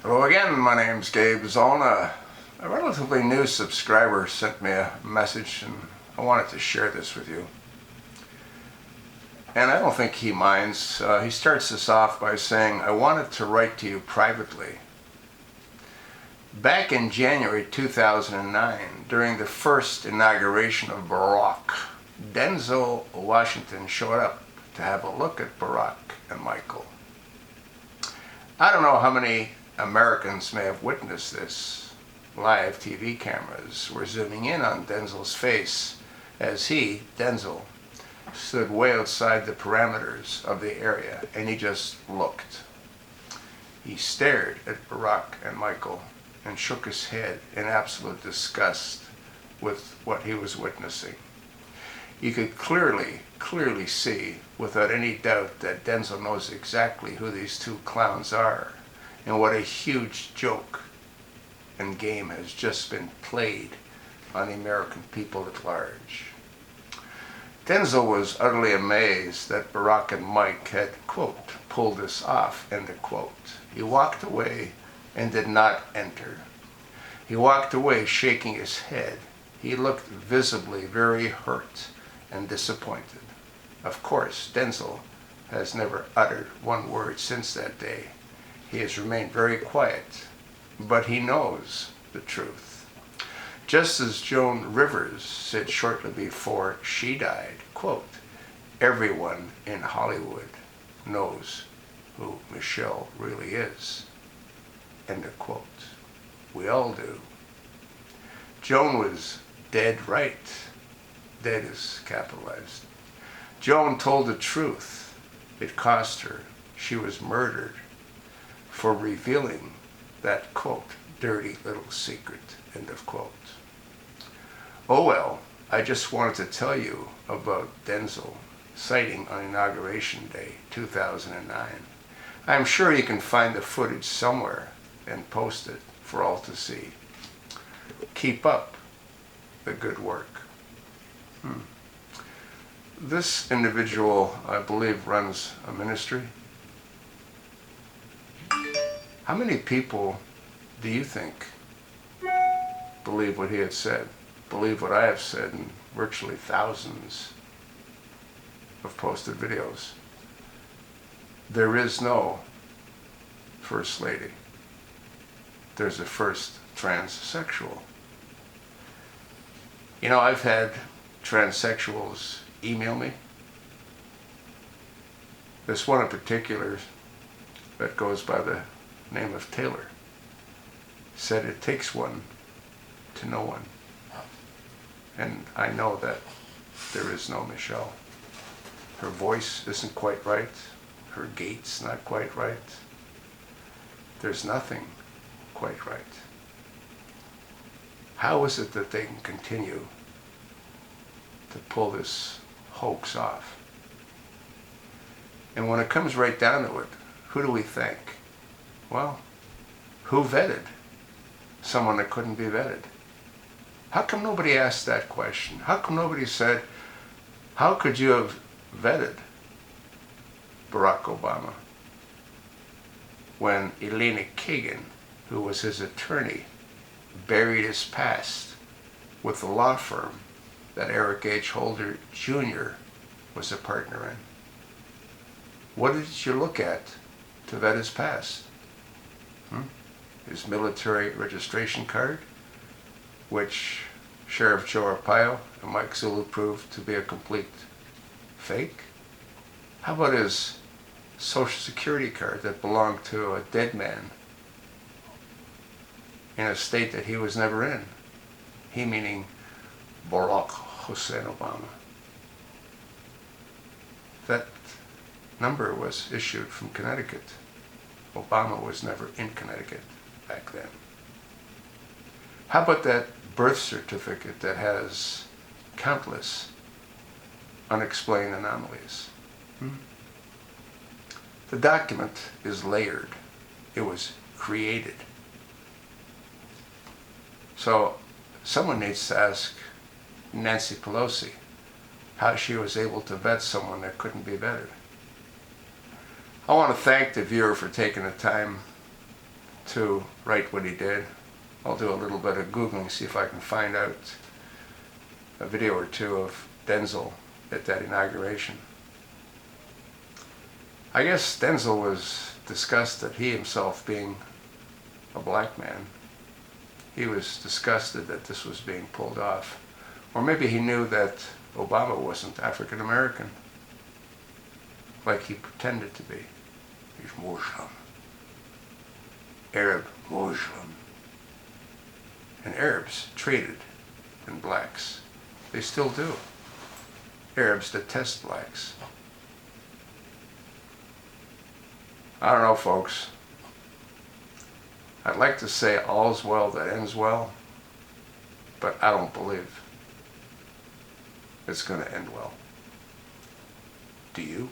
Hello again, my name's Gabe Zolna. A relatively new subscriber sent me a message and I wanted to share this with you. And I don't think he minds. He starts this off by saying, I wanted to write to you privately. Back in January 2009, during the first inauguration of Barack, Denzel Washington showed up to have a look at Barack and Michael. I don't know how many Americans may have witnessed this. Live TV cameras were zooming in on Denzel's face as he, Denzel, stood way outside the parameters of the area and he just looked. He stared at Barack and Michael and shook his head in absolute disgust with what he was witnessing. You could clearly see without any doubt that Denzel knows exactly who these two clowns are and what a huge joke and game has just been played on the American people at large. Denzel was utterly amazed that Barack and Mike had, quote, pulled this off, end of quote. He walked away and did not enter. He walked away shaking his head. He looked visibly very hurt and disappointed. Of course, Denzel has never uttered one word since that day. He has remained very quiet, but he knows the truth. Just as Joan Rivers said shortly before she died, quote, everyone in Hollywood knows who Michelle really is, end of quote. We all do. Joan was dead right. Dead is capitalized. Joan told the truth. It cost her. She was murdered for revealing that, quote, dirty little secret, end of quote. Oh well, I just wanted to tell you about Denzel sighting on Inauguration Day 2009. I'm sure you can find the footage somewhere and post it for all to see. Keep up the good work. This individual, I believe, runs a ministry. How many people do you think believe what he had said, believe what I have said in virtually thousands of posted videos? There is no First Lady. There's a first transsexual. You know, I've had transsexuals email me. There's one in particular that goes by the name of Taylor. Said it takes one to know one. And I know that there is no Michelle. Her voice isn't quite right. Her gait's not quite right. There's nothing quite right. How is it that they can continue to pull this hoax off? And when it comes right down to it, who do we thank? Well, who vetted someone that couldn't be vetted? How come nobody asked that question? How come nobody said, how could you have vetted Barack Obama when Elena Kagan, who was his attorney, buried his past with the law firm that Eric H. Holder Jr. was a partner in? What did you look at to vet his past? His military registration card, which Sheriff Joe Arpaio and Mike Zulu proved to be a complete fake? How about his Social Security card that belonged to a dead man in a state that he was never in? He meaning Barack Hussein Obama. That number was issued from Connecticut. Obama was never in Connecticut back then. How about that birth certificate that has countless unexplained anomalies? The document is layered. It was created. So someone needs to ask Nancy Pelosi how she was able to vet someone that couldn't be vetted. I want to thank the viewer for taking the time to write what he did. I'll do a little bit of Googling, see if I can find out a video or two of Denzel at that inauguration. I guess Denzel was disgusted, he himself being a black man. He was disgusted that this was being pulled off. Or maybe he knew that Obama wasn't African American, like he pretended to be. He's Muslim. Arab Muslim. And Arabs traded in blacks. They still do. Arabs detest blacks. I don't know, folks. I'd like to say all's well that ends well, but I don't believe it's going to end well. Do you?